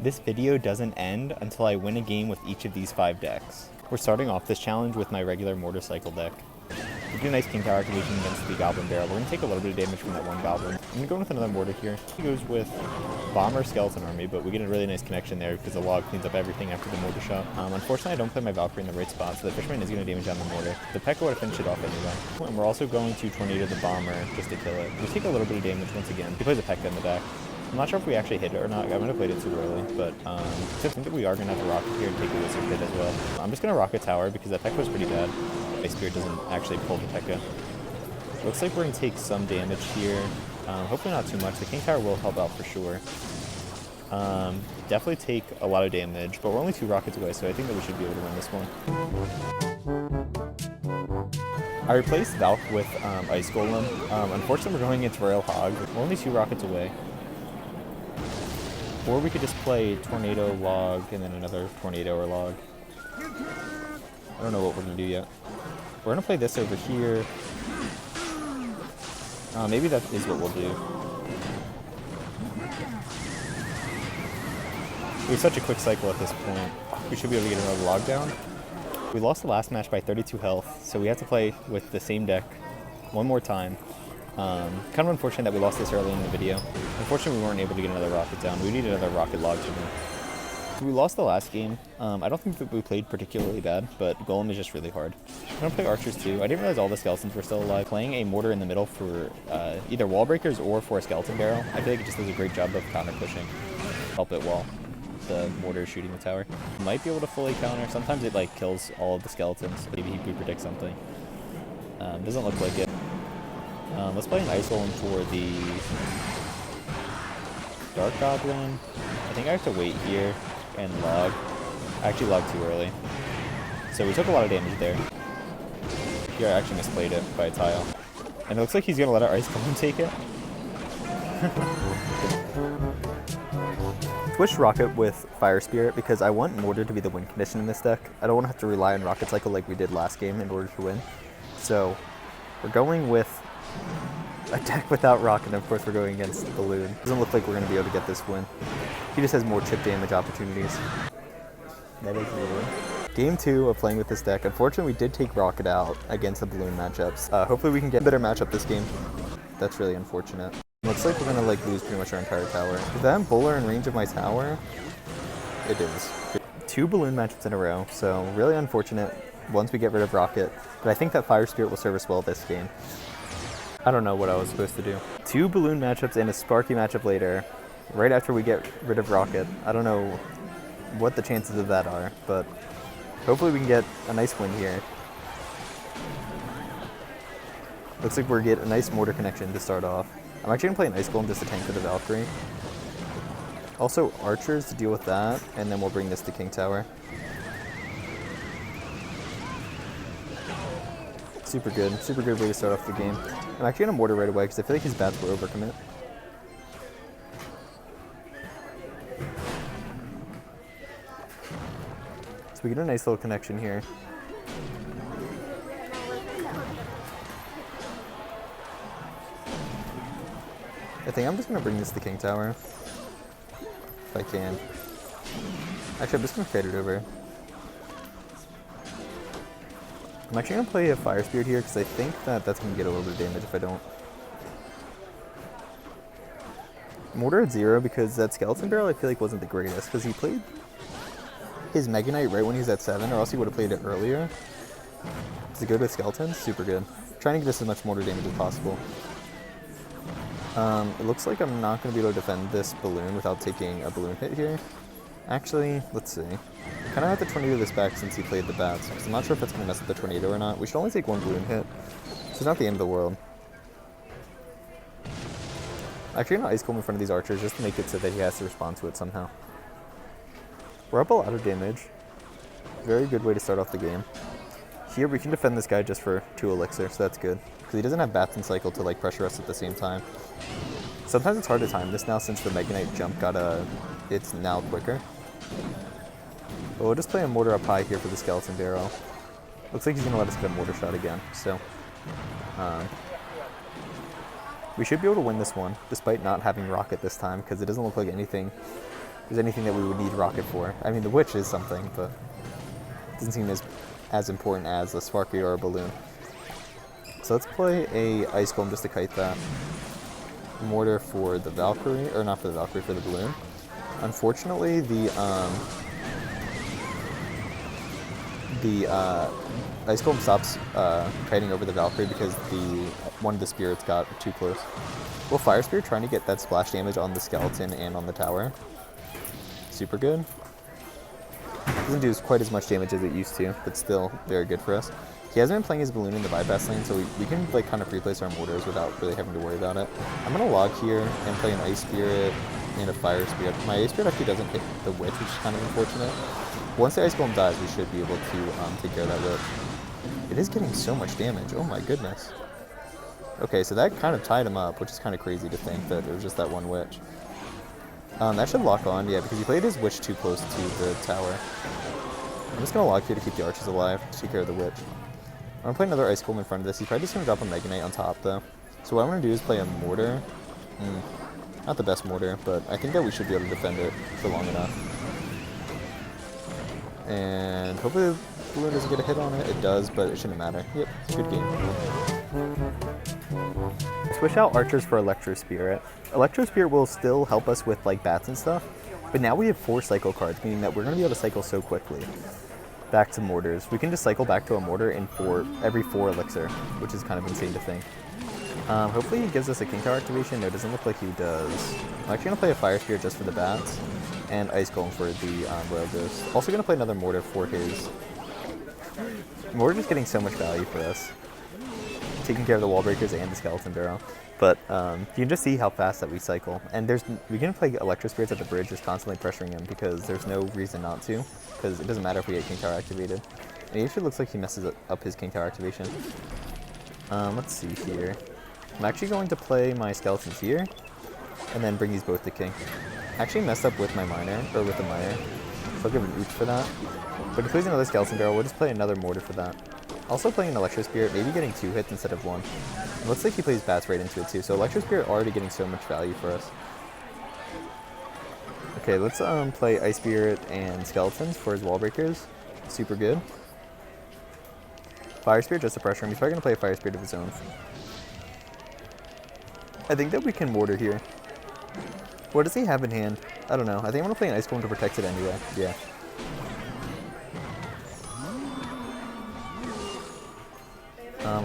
This video doesn't end until I win a game with each of these 5 decks. We're starting off this challenge with my regular motorcycle deck. We do a nice King Tower activation against the Goblin Barrel. We're going to take a little bit of damage from that one Goblin. I'm going to go with another mortar here. He goes with Bomber Skeleton Army, but we get a really nice connection there because the log cleans up everything after the mortar shot. Unfortunately, I don't play my Valkyrie in the right spot, so the Fisherman is going to damage down the mortar. The Pekka would have finished it off anyway. And we're also going to Tornado the Bomber just to kill it. We take a little bit of damage once again. He plays a Pekka in the back. I'm not sure if we actually hit it or not. I might have played it too early, but I think that we are going to have to rocket here and take a wizard hit as well. I'm just going to rocket tower because that Pekka was pretty bad. My Spirit doesn't actually pull the Pekka. Looks like we're going to take some damage here. Hopefully not too much. The King Tower will help out for sure. Definitely take a lot of damage, but we're only 2 rockets away, so I think that we should be able to win this one. I replaced Valk with Ice Golem. Unfortunately, we're going against Royal Hog. We're only 2 rockets away. Or we could just play Tornado, Log, and then another Tornado or Log. I don't know what we're going to do yet. We're going to play this over here. Maybe that is what we'll do. We have such a quick cycle at this point. We should be able to get another Log down. We lost the last match by 32 health, so we have to play with the same deck one more time. Kind of unfortunate that we lost this early in the video. Unfortunately, we weren't able to get another rocket down. We needed another rocket log to win. We lost the last game. I don't think that we played particularly bad, but Golem is just really hard. I'm going to play Archers too. I didn't realize all the Skeletons were still alive. Playing a Mortar in the middle for either Wall Breakers or for a Skeleton Barrel, I feel like it just does a great job of counter pushing. Help it while the Mortar is shooting the tower. Might be able to fully counter. Sometimes it like kills all of the Skeletons. Maybe he could predict something. Doesn't look like it. Let's play an Ice Golem for the Dark Goblin. I think I have to wait here and log. I actually logged too early. So we took a lot of damage there. Here I actually misplayed it by a tile. And it looks like he's going to let our Ice Golem take it. Switched Rocket with Fire Spirit because I want Mortar to be the win condition in this deck. I don't want to have to rely on Rocket Cycle like we did last game in order to win. So we're going with a deck without Rocket, and of course we're going against Balloon. Doesn't look like we're going to be able to get this win. He just has more chip damage opportunities. That is the win. Game 2 of playing with this deck. Unfortunately, we did take Rocket out against the Balloon matchups. Hopefully we can get a better matchup this game. That's really unfortunate. Looks like we're going to like lose pretty much our entire tower. Is that Bowler in range of my tower? It is. 2 Balloon matchups in a row, so really unfortunate once we get rid of Rocket. But I think that Fire Spirit will serve us well this game. I don't know what I was supposed to do. 2 Balloon matchups and a Sparky matchup later, right after we get rid of Rocket. I don't know what the chances of that are, but hopefully we can get a nice win here. Looks like we're getting a nice Mortar connection to start off. I'm actually going to play an Ice Golem just to tank for the Valkyrie. Also Archers to deal with that, and then we'll bring this to King Tower. Super good way to start off the game. I'm actually going to Mortar right away because I feel like his bats were overcommit. So we get a nice little connection here. I think I'm just going to bring this to King Tower. If I can. Actually, I'm just going to fade it over. I'm actually going to play a Fire Spirit here because I think that that's going to get a little bit of damage if I don't. Mortar at 0 because that Skeleton Barrel I feel like wasn't the greatest because he played his Mega Knight right when he was at 7, or else he would have played it earlier. Does it go to Skeletons? Super good. Trying to get us as much Mortar damage as possible. It looks like I'm not going to be able to defend this Balloon without taking a Balloon hit here. Actually, let's see. I kind of have to Tornado this back since he played the bats, because I'm not sure if that's going to mess with the Tornado or not. We should only take 1 Balloon hit, so it's not the end of the world. Actually, I'm going to Ice Golem in front of these Archers just to make it so that he has to respond to it somehow. We're up a lot of damage. Very good way to start off the game. Here we can defend this guy just for 2 Elixir, so that's good. Because he doesn't have bats and cycle to like pressure us at the same time. Sometimes it's hard to time this now since the Mega Knight jump got it's now quicker. But we'll just play a Mortar up high here for the Skeleton Barrel. Looks like he's going to let us get a Mortar shot again, so we should be able to win this one, despite not having Rocket this time, because it doesn't look like anything there's anything that we would need rocket for. I mean, the witch is something, but it doesn't seem as important as a Sparky or a balloon. So let's play a Ice Golem just to kite that. Mortar for the Valkyrie, or not for the Valkyrie, for the balloon. Unfortunately, the Ice Golem stops kiting over the Valkyrie because one of the spirits got too close. Well, Fire Spirit trying to get that splash damage on the skeleton and on the tower. Super good. Doesn't do quite as much damage as it used to, but still very good for us. He hasn't been playing his balloon in the bypass lane, so we can like kind of replace our mortars without really having to worry about it. I'm gonna log here and play an Ice Spirit and a Fire Spirit. My Ice Spirit actually doesn't hit the Witch, which is kind of unfortunate. Once the Ice Golem dies, we should be able to take care of that Witch. It is getting so much damage. Oh my goodness. Okay, so that kind of tied him up, which is kind of crazy to think that it was just that one Witch. That should lock on, yeah, because he played his Witch too close to the tower. I'm just gonna log here to keep the archers alive, to take care of the Witch. I'm gonna play another Ice Golem in front of this. He's probably just gonna drop a Mega Knight on top, though. So what I'm gonna do is play a mortar. Not the best mortar, but I think that we should be able to defend it for long enough. And hopefully the balloon doesn't get a hit on it. It does, but it shouldn't matter. Yep, good game. Switch out archers for Electro Spirit. Electro Spirit will still help us with like bats and stuff, but now we have 4 cycle cards, meaning that we're gonna be able to cycle so quickly. Back to mortars. We can just cycle back to a mortar in every 4 elixir, which is kind of insane to think. Hopefully he gives us a King Tower activation. No, it doesn't look like he does. I'm actually going to play a Fire Spirit just for the bats, and Ice Golem for the Royal Ghost. Also going to play another mortar for his... Mortar is getting so much value for us. Taking care of the wall breakers and the skeleton barrel. But you can just see how fast that we cycle. And we can play Electro Spirits at the bridge, just constantly pressuring him because there's no reason not to. Because it doesn't matter if we get King Tower activated. And it actually looks like he messes up his King Tower activation. Let's see here. I'm actually going to play my skeletons here, and then bring these both to King. I actually messed up with my miner, or with the miner, so I'll give an oops for that. But if he plays another skeleton barrel, we'll just play another mortar for that. Also playing an Electro Spirit, maybe getting 2 hits instead of 1. It looks like he plays bats right into it too, so Electro Spirit already getting so much value for us. Okay, let's play Ice Spirit and Skeletons for his wall breakers. Super good. Fire Spirit just to pressure him. He's probably going to play a Fire Spirit of his own. I think that we can mortar here. What does he have in hand? I don't know. I think I'm going to play an Ice Golem to protect it anyway. Yeah.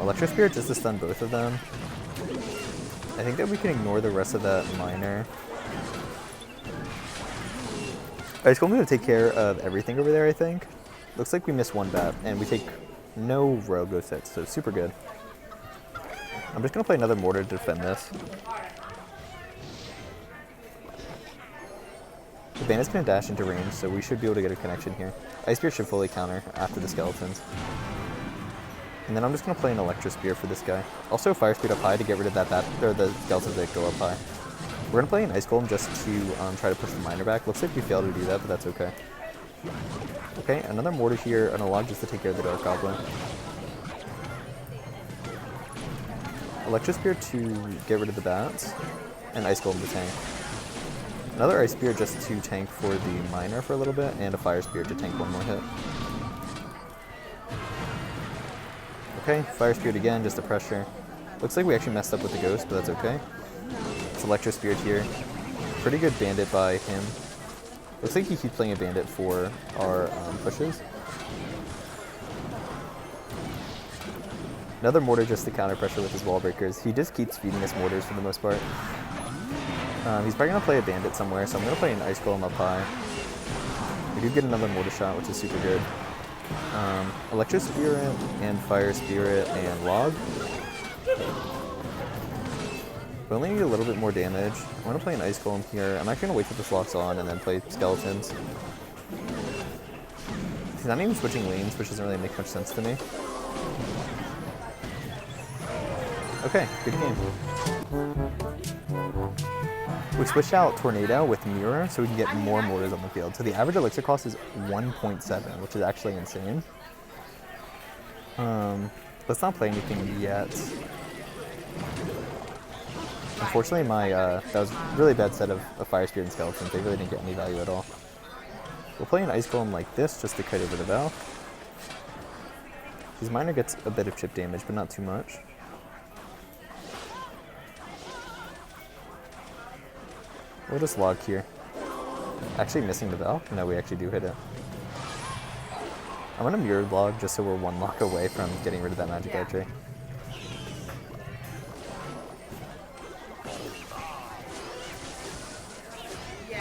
Electro Spirit just to stun both of them. I think that we can ignore the rest of that miner. Ice Golem going to take care of everything over there, I think. Looks like we missed 1 bat, and we take no Royal Ghost hits, so super good. I'm just going to play another mortar to defend this. The bandit's going to dash into range, so we should be able to get a connection here. Ice Spirit should fully counter after the skeletons. And then I'm just going to play an Electro Spear for this guy. Also Fire Speed up high to get rid of that bat, or the skeletons that go up high. We're going to play an Ice Golem just to try to push the miner back. Looks like we failed to do that, but that's okay. Okay, another mortar here, and a log just to take care of the Dark Goblin. Electro Spear to get rid of the bats, and Ice Golem to tank. Another Ice Spear just to tank for the miner for a little bit, and a Fire Spear to tank 1 more hit. Okay, Fire Spirit again, just to pressure. Looks like we actually messed up with the Ghost, but that's okay. It's Electro Spirit here. Pretty good bandit by him. Looks like he keeps playing a bandit for our pushes. Another mortar just to counter pressure with his wall breakers. He just keeps feeding us mortars for the most part. He's probably going to play a bandit somewhere, so I'm going to play an Ice Golem up high. We do get another mortar shot, which is super good. Electro Spirit and Fire Spirit and Log. We only need a little bit more damage. I'm going to play an Ice Golem here. I'm actually going to wait till this locks on and then play Skeletons. He's not even switching lanes, which doesn't really make much sense to me. Okay, good game. We switched out Tornado with Mirror so we can get more mortars on the field. So the average elixir cost is 1.7, which is actually insane. Let's not play anything yet. Unfortunately, that was a really bad set of Fire Spirit and Skeletons. They really didn't get any value at all. We'll play an Ice Golem like this just to kite over the Valk. His Miner gets a bit of chip damage, but not too much. We'll just log here. Actually missing the Valk? No, we actually do hit it. I'm gonna mirror log just so we're one log away from getting rid of that Magic Archer.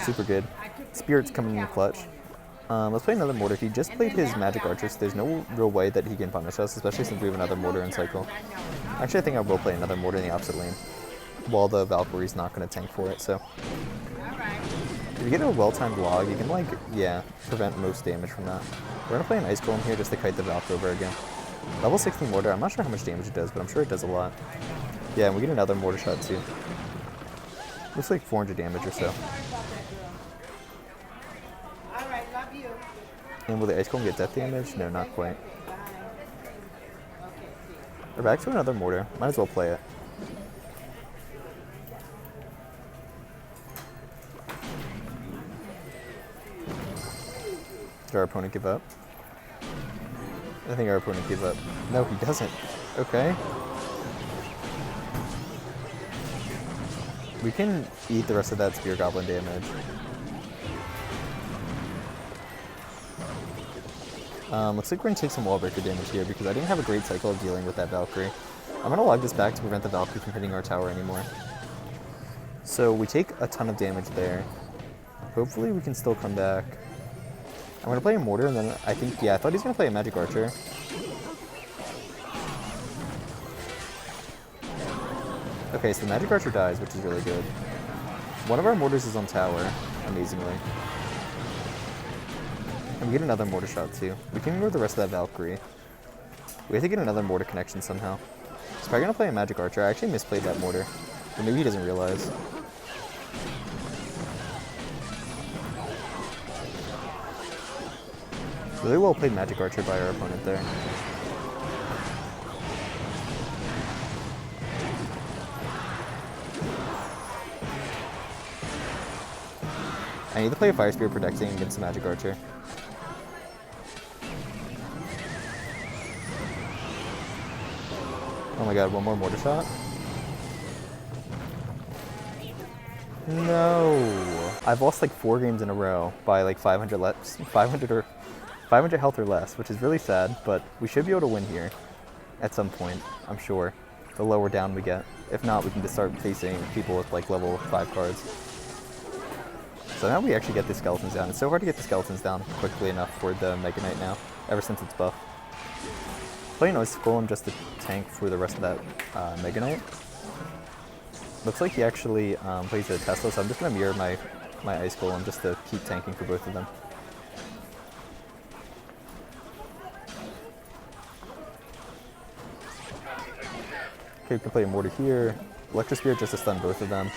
Super good. Spirit's coming in clutch. Let's play another Mortar. He just played his Magic Archer, so there's no real way that he can punish us, especially since we have another Mortar in cycle. Actually, I think I will play another Mortar in the opposite lane, while the Valkyrie's not going to tank for it, so. If you get a well-timed log, you can, like, yeah, prevent most damage from that. We're going to play an Ice Golem here just to kite the Valk over again. Level 16 Mortar, I'm not sure how much damage it does, but I'm sure it does a lot. Yeah, and we get another Mortar shot, too. Looks like 400 damage or so. And will the Ice Golem get death damage? No, not quite. We're back to another Mortar. Might as well play it. Did our opponent give up? I think our opponent gave up. No, he doesn't. Okay. We can eat the rest of that Spear Goblin damage. Looks like we're going to take some wall breaker damage here because I didn't have a great cycle of dealing with that Valkyrie. I'm going to log this back to prevent the Valkyrie from hitting our tower anymore. So we take a ton of damage there. Hopefully we can still come back. I'm going to play a Mortar and then I think, yeah, I thought he was going to play a Magic Archer. Okay, so the Magic Archer dies, which is really good. One of our Mortars is on tower, amazingly. And we get another Mortar shot too. We can ignore the rest of that Valkyrie. We have to get another Mortar connection somehow. He's probably going to play a Magic Archer. I actually misplayed that Mortar. But maybe he doesn't realize. Really well played Magic Archer by our opponent there. I need to play a Fire Spirit protecting against the Magic Archer. Oh my god, one more Mortar shot? No! I've lost like 4 games in a row by like 500 health or less, which is really sad, but we should be able to win here at some point, I'm sure. The lower down we get. If not, we can just start facing people with like level 5 cards. So now we actually get the Skeletons down. It's so hard to get the Skeletons down quickly enough for the Mega Knight now, ever since it's buff. Playing Ice Golem just to tank for the rest of that Mega Knight. Looks like he actually plays a Tesla, so I'm just going to mirror my Ice Golem just to keep tanking for both of them. Okay, we can play a Mortar here. Electro Spirit just to stun both of them.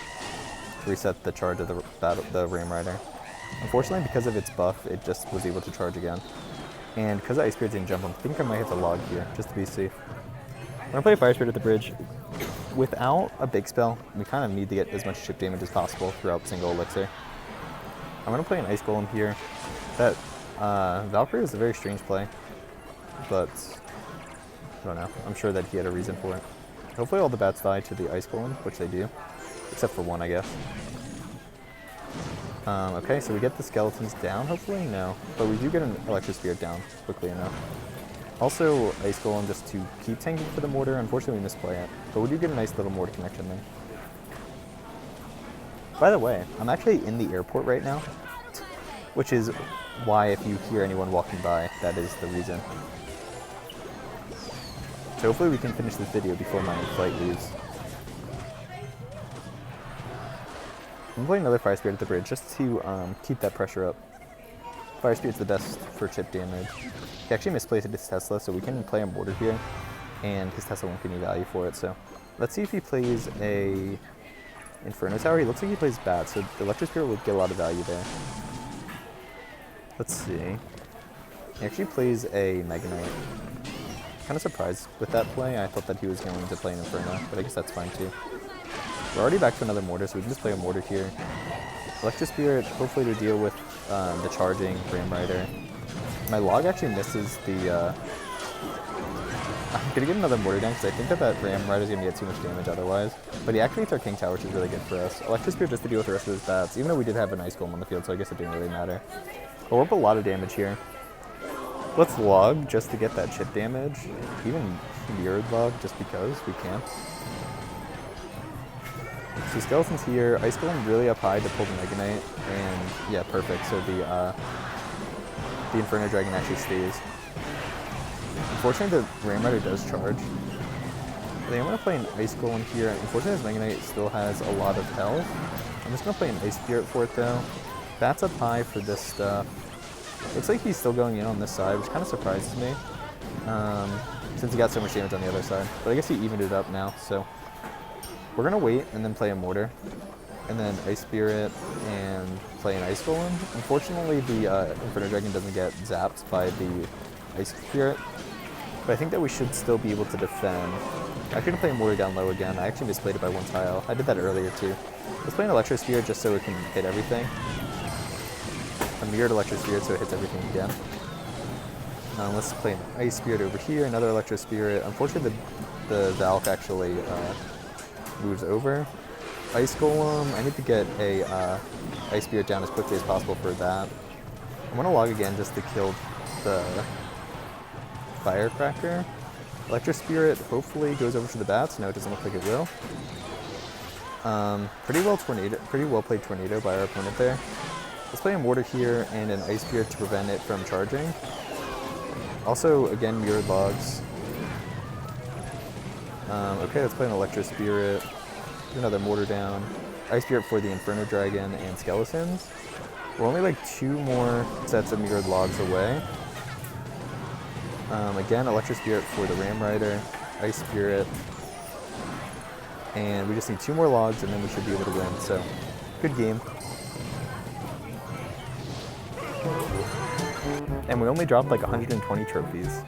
To reset the charge of the Ram Rider. Unfortunately, because of its buff, it just was able to charge again. And because Ice Spirit didn't jump, I think I might have to log here, just to be safe. I'm going to play Fire Spirit at the bridge. Without a big spell, we kind of need to get as much chip damage as possible throughout single elixir. I'm going to play an Ice Golem here. That Valkyrie is a very strange play, but I don't know. I'm sure that he had a reason for it. Hopefully all the bats die to the Ice Golem, which they do. Except for one, I guess. Okay, so we get the Skeletons down, hopefully? No. But we do get an Electro Spirit down quickly enough. Also, Ice Golem just to keep tanking for the Mortar. Unfortunately, we misplay it. But we do get a nice little Mortar connection there. By the way, I'm actually in the airport right now. Which is why if you hear anyone walking by, that is the reason. So hopefully we can finish this video before my flight leaves. I'm playing another Fire Spirit at the bridge just to keep that pressure up. Fire Spirit's the best for chip damage. He actually misplaced his Tesla, so we can play a Mortar here, and his Tesla won't give me value for it. So let's see if he plays a Inferno Tower. He looks like he plays Bat, so the Electro Spirit would get a lot of value there. Let's see. He actually plays a Mega Knight. Kind of surprised with that play. I thought that he was going to play an Inferno, but I guess that's fine too. We're already back to another mortar, so we can just play a mortar here. Electro Spirit, hopefully to deal with the charging Ram Rider. My log actually misses the... I'm going to get another mortar down because I think that Ram Rider is going to get too much damage otherwise. But he activates our King Tower, which is really good for us. Electro Spirit just to deal with the rest of his bats, even though we did have an Ice Golem on the field, so I guess it didn't really matter. But we're up a lot of damage here. Let's log just to get that chip damage. Even mirrored log just because we can. So Skeleton's here. Ice Golem really up high to pull the Mega Knight. And yeah, perfect. So the Inferno Dragon actually stays. Unfortunately, the Ram Rider does charge. I think I'm going to play an Ice Golem here. Unfortunately, his Mega Knight still has a lot of health. I'm just going to play an Ice Spirit for it though. That's up high for this stuff. Looks like he's still going in on this side, which kind of surprises me, since he got so much damage on the other side. But I guess he evened it up now, so we're going to wait and then play a Mortar, and then Ice Spirit and play an Ice Golem. Unfortunately, the Inferno Dragon doesn't get zapped by the Ice Spirit, but I think that we should still be able to defend. I'm actually going to play a Mortar down low again. I actually misplayed it by one tile. I did that earlier too. Let's play an Electro Sphere just so it can hit everything. A mirrored Electro Spirit so it hits everything again. Let's play an Ice Spirit over here, another Electro Spirit. Unfortunately, the Valk actually moves over. Ice Golem, I need to get a Ice Spirit down as quickly as possible for that. I'm going to log again just to kill the Firecracker. Electro Spirit hopefully goes over to the bats. No, it doesn't look like it will. Pretty well played Tornado by our opponent there. Let's play a Mortar here and an Ice Spirit to prevent it from charging. Also, again, mirrored logs. Okay, let's play an Electro Spirit. Another Mortar down. Ice Spirit for the Inferno Dragon and Skeletons. We're only like 2 more sets of mirrored logs away. Again, Electro Spirit for the Ram Rider. Ice Spirit. And we just need 2 more logs and then we should be able to win. So, good game. And we only dropped like 120 trophies.